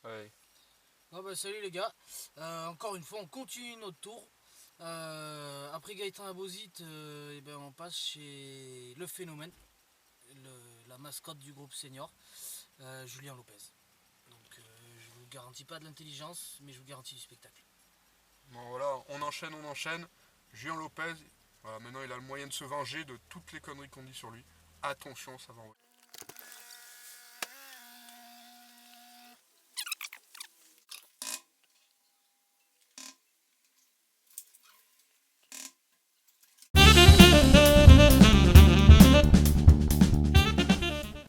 Ouais. Ah bah salut les gars, encore une fois on continue notre tour. Après Gaëtan Abozit, et ben on passe chez le phénomène, la mascotte du groupe senior, Julien Lopez. Donc je vous garantis pas de l'intelligence, mais je vous garantis du spectacle. Bon voilà, on enchaîne. Julien Lopez, voilà, maintenant il a le moyen de se venger de toutes les conneries qu'on dit sur lui. Attention, ça va envoyer.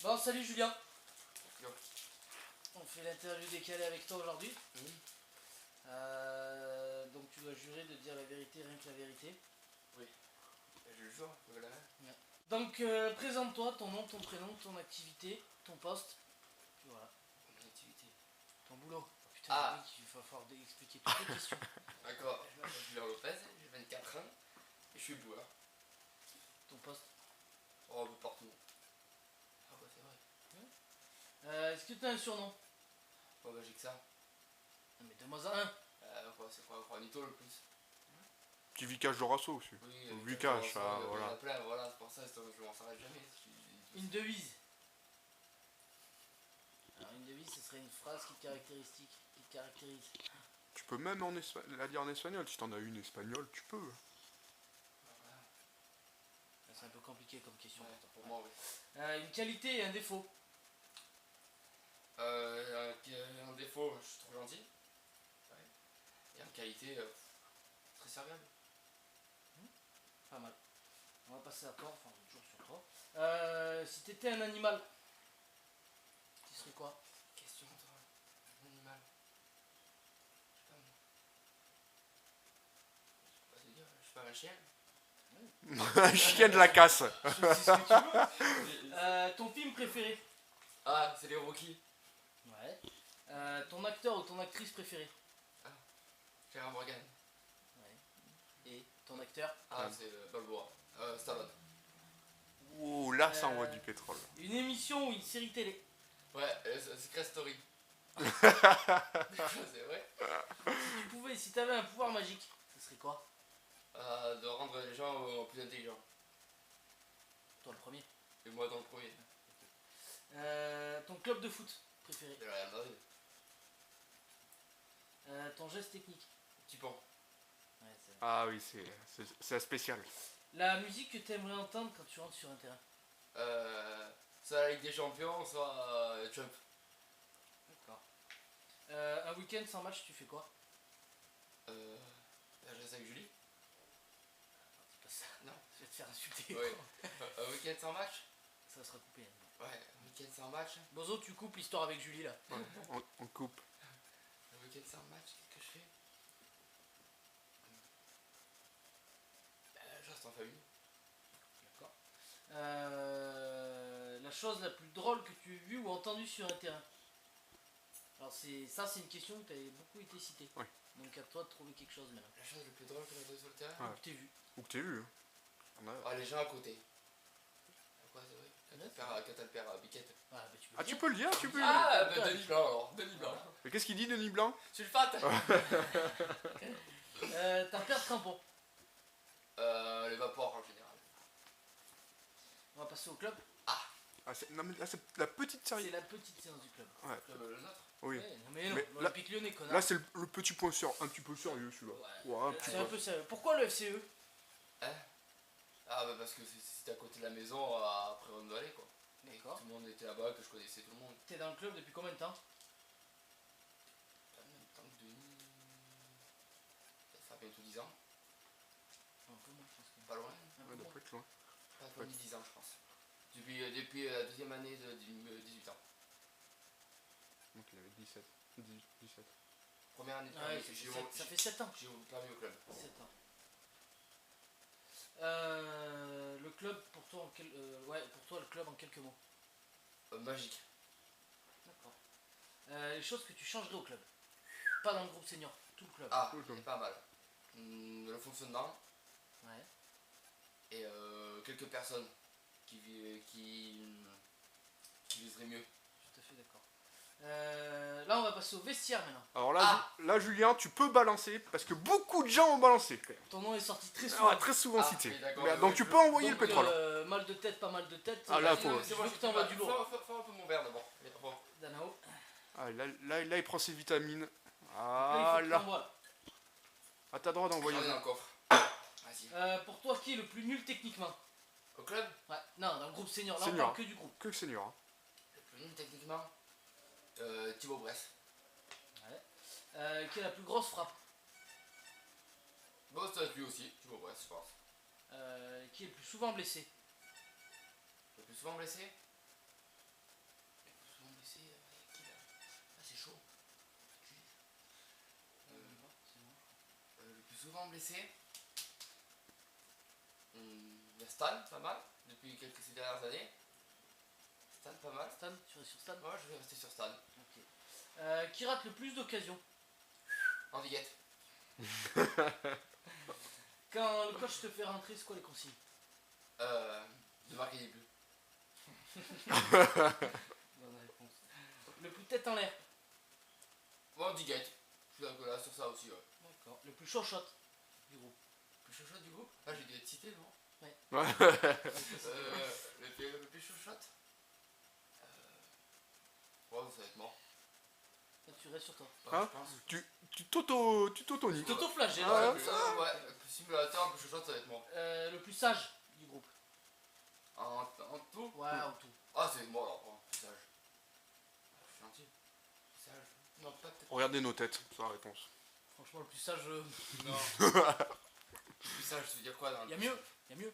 Bon salut Julien. On fait l'interview décalée avec toi aujourd'hui. Donc tu dois jurer de dire la vérité, rien que la vérité. Oui, je le jure, voilà. Donc présente-toi, ton nom, ton prénom, ton activité, ton poste. Puis voilà. Mon activité. Ton boulot. Oh, putain, Ah. il va falloir expliquer toutes les questions. D'accord, je m'appelle Julien Lopez, j'ai 24 ans et je suis boueur. Ton poste. Oh, un peu partout. Ah, bah c'est vrai. Est-ce que tu as un surnom? Oh, bah j'ai que ça. Non, mais donne-moi un. Quoi, c'est quoi, Juanito le plus. Petit Vicage Dorasso aussi. Oui, Vicage, ça, il y en voilà. a plein, voilà, c'est pour ça, je m'en s'arrête jamais. Une devise. Alors, une devise, ce serait une phrase qui te caractérise. Tu peux même la dire en espagnol. Si t'en as une espagnole, tu peux. Voilà. C'est un peu compliqué comme question. Ouais, pour moi, oui. Une qualité et un défaut. Un défaut, je suis trop gentil. Ouais. Et en qualité, très serviable. Pas mal. On va passer à toi, enfin toujours sur toi. Si t'étais un animal, tu serais quoi? Question, toi. Un animal. Je sais pas, moi. Je sais pas te dire, je suis pas un chien. Un chien de la casse. Je sais ce que tu veux. Ton film préféré? Ah, c'est les Rocky. Ouais. Ton acteur ou ton actrice préférée? Gérard Morgan. Ouais. Et ton acteur? Ah, c'est Balboa. Stallone. Ouh, là, ça envoie du pétrole. Une émission ou une série télé? Ouais, Secret Story. C'est vrai. Si t'avais un pouvoir magique, ce serait quoi? De rendre les gens plus intelligents. Toi le premier. Et moi dans le premier. Ton club de foot préféré? Le Real Madrid. Ton geste technique? Petit pont. Ouais, c'est vrai. Ah oui, c'est spécial. La musique que t'aimerais entendre quand tu rentres sur un terrain? Soit la Ligue des Champions, soit Trump. D'accord. Un week-end sans match, tu fais quoi? Je reste avec Julie. C'est pas ça. Non. Je vais te faire insulter. Ouais. Un week-end sans match. Ça sera coupé. Ouais, un week-end sans match. Bozo, tu coupes l'histoire avec Julie là. On coupe. Un week-end sans match, qu'est-ce que je fais? Je reste en famille. D'accord. La chose la plus drôle que tu aies vue ou entendue sur un terrain? Alors c'est une question que tu avais beaucoup été citée. Ouais. Donc à toi de trouver quelque chose maintenant. La chose la plus drôle que j'ai vue sur le terrain. Ouais. Que t'aies vu. Ou que t'aies vu. Ah, les gens à côté. Quoi, c'est vrai? Quand Ouais, t'as le père Biquette. Ah bah tu peux Ah, le tu dire. peux le dire, tu peux. Ah, bah Denis Blanc alors. Denis Blanc. Mais qu'est-ce qu'il dit, Denis Blanc? Sulfate. Ta paire de crampons. Les vapeurs en général. On va passer au club. Ah, non, mais là, c'est la petite C'est série. la petite séance du club. Ouais. Le nôtre. Oui. Ouais, non mais non, Mais l'Olympique Lyonnais connard. Là, c'est le petit point un petit peu sérieux, celui-là. Ouais, un petit C'est un peu. peu sérieux. Pourquoi le FCE? Hein? Ah bah parce que c'était à côté de la maison après Ronde Vallée quoi. Et que D'accord. tout le monde était là-bas, que je connaissais tout le monde. T'es dans le club depuis combien de temps? En même temps que Denis. Ça fait bientôt 10 ans. Un peu moins, je pense. Pas loin. Un Ouais, peu doit moins. pas être loin. Pas loin de 10 ans je pense. Depuis la deuxième année de 18 ans. Donc, il avait 17. 17. Première année de Ouais, permis. ça fait 7 ans. J'ai eu mon permis au club. 7 ans. Le club, pour toi, pour toi, le club en quelques mots. Magique. D'accord. Les choses que tu changerais au club. Pas dans le groupe senior, tout le club. Ah, Tout le club. c'est pas mal. Le fonctionnement Ouais. et quelques personnes qui viseraient mieux. Tout à fait d'accord. Là, on va passer passer au vestiaire maintenant. Alors là, Ah. là, Julien, tu peux balancer parce que beaucoup de gens ont balancé. Quand même. Ton nom est sorti très souvent. Ah, très souvent Ah, cité. oui, d'accord, Mais, ouais, donc ouais, tu je- peux envoyer Donc, le pétrole. mal de tête, pas mal de tête. Ah, là, Vas-y, faut- je veux que t'envoies du lourd. Fais un peu mon verre d'abord. Allez, au revoir. Danao. Ah, là, il prend ses vitamines. Là, Ah il faut que là. t'envoies, là. Ah, t'as droit d'envoyer. J'en ai dans le coffre. Vas-y. Pour toi, qui est le plus nul techniquement? Au club, Ouais, non, dans le groupe senior. Là, on Senior. parle que du groupe. Que le senior. Hein. le plus nul techniquement, Thibaut Bress. Qui est la plus grosse frappe? Bon, c'est lui aussi, Thibaut Bress, je pense. Qui est le plus souvent blessé? Le plus souvent blessé. Le plus souvent blessé, qui là? Ah, c'est chaud. Le plus souvent blessé. Il y a Stan, pas mal, depuis ces dernières années. Stan, pas mal. Stan, tu restes sur Stan? Moi, je vais rester sur Stan. Ok. Qui rate le plus d'occasions? Andy Guette. Quand le coach te fait rentrer, c'est quoi les consignes? De marquer des buts. Bonne réponse. Le plus tête en l'air? Moi, Andy Guette. Je suis d'accord là sur ça aussi, ouais. D'accord. Le plus chaud du groupe? Le plus chaud du groupe. Ah, j'ai dû être cité, non? Ouais. Le plus chaud ouais, ça va être mort. Là, tu restes sur toi. Ouais, Hein je pense. Tu t'auto-niques. T'auto-flagelle. Ah, Ouais, le plus simulateur, le plus chaud, ça va être mort. Le plus sage du groupe? En tout. Ouais, en tout. Ah, c'est moi alors, oh, plus sage. Je suis gentil. Plus sage. Non, pas peut-être. Regardez nos têtes, c'est la réponse. Franchement, le plus sage, Non. Plus sage, ça veut dire quoi dans le. y a mieux. Y a mieux.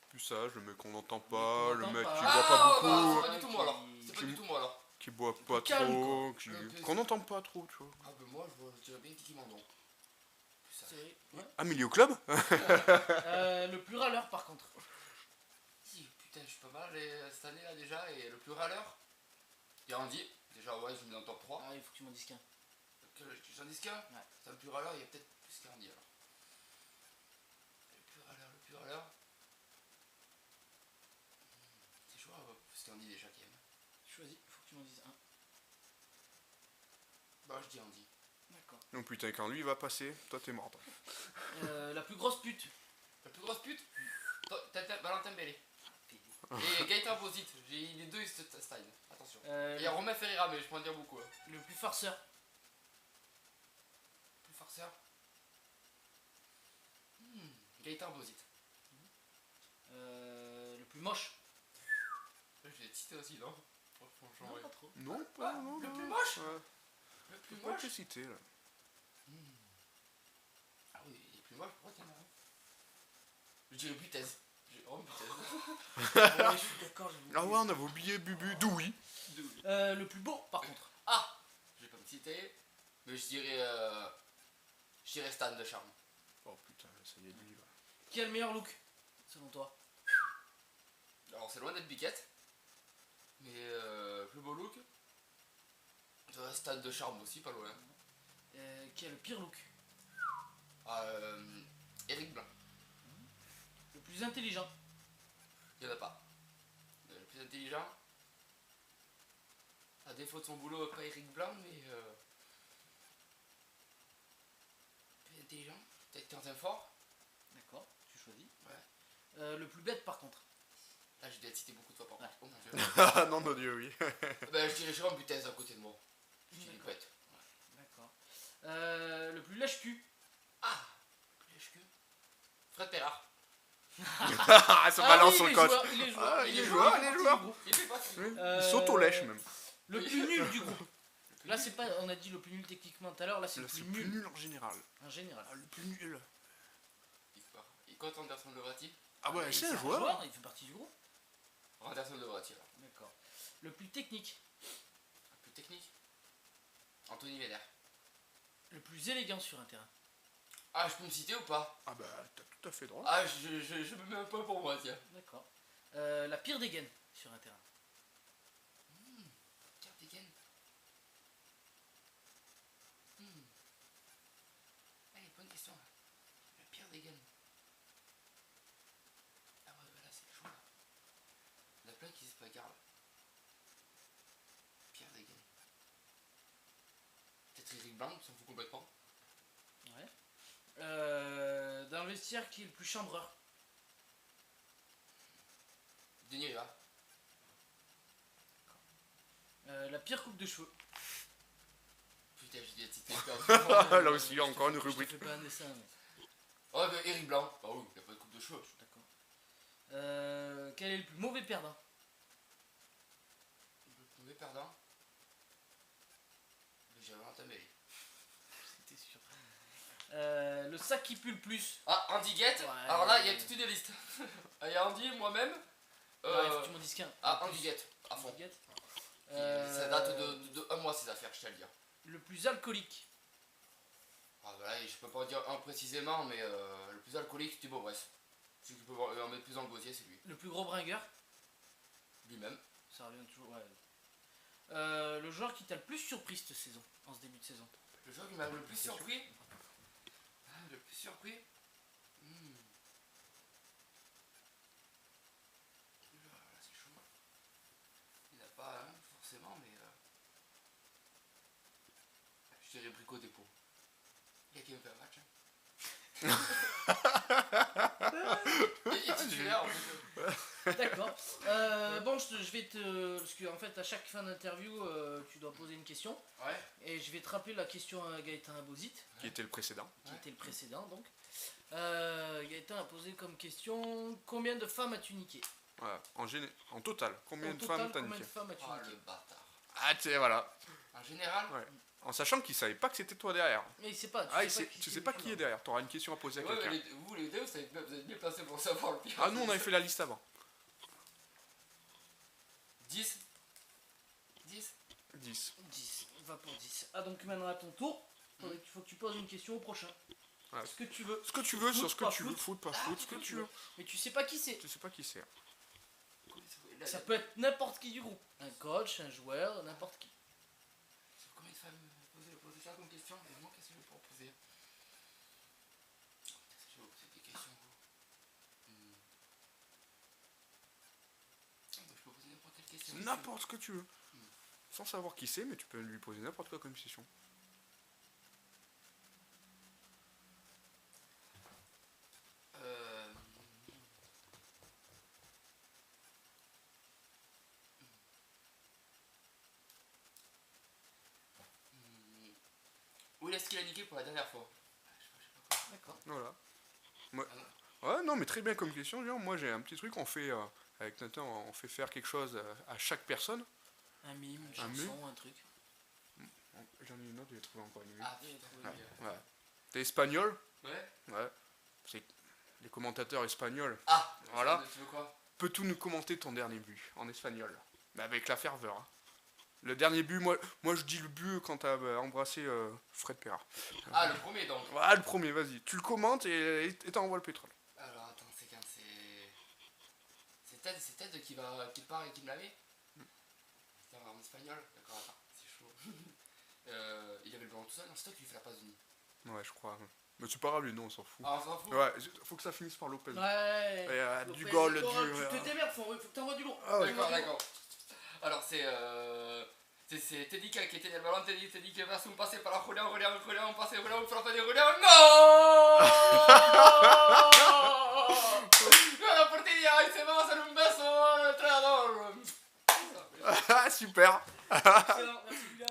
Plus sage, le mec qu'on n'entend pas, le n'entend mec pas. qui Ah, boit pas bah, beaucoup, c'est pas du tout moi alors. C'est pas Qui- du tout moi alors. qui boit pas calme, trop, quoi. qu'on n'entend pas trop, tu vois. Ah, ben moi, je dirais bien Tiki Mandon. Plus sage. Ouais. Ah, mais il est au club Le plus râleur, par contre. Si, putain, je suis pas mal cette année là déjà. Et le plus râleur, il y a Andy. Déjà, ouais, je me mets dans le top 3. Ah, il faut que tu m'en dises qu'un. J'en dis qu'un. Ouais. C'est le plus râleur, il y a peut-être plus qu'Andy alors. Le plus râleur. C'est chaud, c'est Andy déjà qui aime. Choisis, il faut que tu m'en dises un. Bah, je dis Andy. D'accord. Non, putain, quand lui il va passer, toi t'es mort. toi. La plus grosse pute. La plus grosse pute, Valentin Bellé. Et Gaëtan Bozit, j'ai les deux style, attention. Et il y a Romain Ferreira, mais je peux en dire beaucoup. Le plus farceur. Plus farceur. Gaëtan Bozit. Le plus moche. Je l'ai cité aussi, non? Franchement, Non, ouais. pas trop. Non, Ah, pas, non, le non. plus moche. Ouais. Le plus Faut pas moche. te citer là. Ah oui, il est plus moche, pourquoi t'es marrant? Je dirais Butez. J'ai vraiment Butez. Ouais, je suis d'accord. j'ai Ah oublié. ouais, on avait oublié Bubu, Doui. Le plus beau, par contre. Ah, je vais pas me citer, mais je dirais Stan de Charme. Oh putain, ça y est, lui. Qui a le meilleur look, selon toi? Alors c'est loin d'être Biquette, mais plus beau look. Je dirais Stan de Charme aussi, pas loin. Qui a le pire look? Eric Blanc, Le plus intelligent? il y en a pas. Le plus intelligent, à défaut de son boulot, pas Eric Blanc, mais plus intelligent, peut-être Quentin Fort. D'accord, tu choisis. Ouais. Le plus bête, par contre. Là, j'ai dû être cité beaucoup de fois par contre. Oh mon dieu. Ah non, mon dieu, oui. Ben, je dirais Jérôme Butez à côté de moi. Je dirais D'accord. bête. D'accord. Le plus lèche-cul? Ah, plus lèche-cul. Fred Perrard. Ah, ça balance son coach. Il est joueur. Ah, il est joueur, il est joueur. Il fait pas si Oui, Euh, Il s'auto-lèche même. Le plus nul du groupe. Là, c'est pas. On a dit le plus nul techniquement tout à l'heure. Là, c'est Là, le c'est plus plus nul nul en général. en général. Ah, le plus nul. Il fait pas. Il compte Anderson Levrati. Ah ouais, Il c'est est un joueur. Il fait partie du groupe. Anderson Levrati alors. D'accord. Le plus technique. Un peu technique. Anthony Vénère. Le plus élégant sur un terrain. Ah, je peux me citer ou pas? Ah bah, t'as tout à fait droit. Ah, je me mets un point pour moi, tiens. D'accord. La pire dégaine sur un terrain. Pierre Degen. Allez, bonne question là. Le Pierre Degen. Ah ouais, bah là c'est chaud là. Il y en a plein qui se bagarrent là. Pierre Degen. blanc, on s'en fout complètement. Ouais. Dans le vestiaire, qui est le plus chambreur? Denis Riva. La pire coupe de cheveux. Putain, j'ai dit cité perdu. Là aussi, il y a encore une Je te rubrique. fais pas un dessin, mais Oh, bah, Eric Blanc. Bah oui, il a pas de coupe de cheveux. d'accord. Quel est le plus mauvais perdant? Le mauvais perdant. J'ai Valentin Belli. C'était sûr. Le sac qui pue le plus? Ah, Andy Guette. Ouais. Alors là, il y a toute une liste. Il y a Andy, moi-même. Non, il faut que tu m'en dises qu'un. Ah, Andy Guette, à fond. Ça date de 1 mois ces affaires, je tiens à le dire. Le plus alcoolique? Ah, voilà, je peux pas dire un précisément, mais le plus alcoolique, c'est Thibaut Bress. Celui qui peut en mettre plus dans le gosier, c'est lui. Le plus gros bringueur? Lui-même. Ça revient toujours, ouais. Le joueur qui t'a le plus surpris cette saison, en ce début de saison? Le joueur qui m'a le plus surpris. Ah, le plus surpris. Là, c'est chaud. Il n'y en a pas un, forcément, mais. Je dirais Brico Dépôt. Il y a qui me fait un match. Il est titulaire en fait. D'accord. Bon, je vais te... Parce qu'en fait, à chaque fin d'interview, tu dois poser une question. Ouais. Et je vais te rappeler la question à Gaëtan Abozit, Qui était le précédent. qui était le précédent, donc. Gaëtan a posé comme question, combien de femmes as-tu niqué? Voilà. En total, combien En de total, femmes t'as combien niqué? de femmes as-tu Ah, niqué? le bâtard. Ah, tu sais, voilà. En général. Ouais. En sachant qu'il savait pas que c'était toi derrière. Mais il sait pas. Ah, tu sais pas qui est derrière. T'auras une question à poser à Ouais, quelqu'un. mais vous les deux, vous êtes bien placés pour savoir le pire. Ah, nous, on avait fait la liste avant. 10. 10. 10. 10. On va pour 10. Ah, donc maintenant à ton tour. Il faut que tu poses une question au prochain. Ouais. Ce que tu veux. Ce que tu veux, Foot, sur ce que pas tu veux. Foot, pas foot, ce que tu veux. Mais tu sais pas qui c'est. Tu sais pas qui c'est. Ça peut être n'importe qui du groupe. Un coach, un joueur, n'importe qui. Combien de femmes poser ça comme question? Et moi, qu'est-ce que je vais pouvoir poser? Je vais vous poser des questions. Je peux poser n'importe quelle question. N'importe ce que tu veux. Sans savoir qui c'est, mais tu peux lui poser n'importe quoi comme question. Où est-ce qu'il a niqué pour la dernière fois? D'accord. Voilà. Ouais, non, mais très bien comme question. Genre, moi, j'ai un petit truc. On fait, avec Nathan, on fait faire quelque chose à chaque personne. Un mime, une Un chanson, un truc. J'en ai une autre, j'ai trouvé encore une. Ah, j'ai trouvé. Ouais. T'es espagnol? Ouais. Ouais. C'est les commentateurs espagnols. Ah, Voilà. Tu veux quoi? Peux-tu nous commenter ton dernier but en espagnol? Mais avec la ferveur. Hein. Le dernier but, moi je dis le but quand t'as embrassé Fred Perra. Ah, le premier donc. Voilà, le premier, vas-y. Tu le commentes et t'envoies le pétrole. Alors attends, c'est quand c'est Ted qui part et qui me la met. C'était en espagnol. D'accord, attends, c'est chaud. Il avait le ballon tout seul. Non, c'est toi qui lui fais la passe de nid. Ouais, je crois. Mais c'est pas grave, lui, non, on s'en fout. Ah, on s'en fout. Ouais, faut que ça finisse par Lopez. Ouais. Et, du Lopez, goal, Tu te démerdes, faut que t'envoies du lourd. Ah, ouais. D'accord. Alors c'est Teddy qui était le ballon, Teddy qui va se passer par la Julián, passer Julián, frappe de Julián, non. La portería, y se va a hacer un beso al entrenador. Ah, super. Excellent, merci Julien.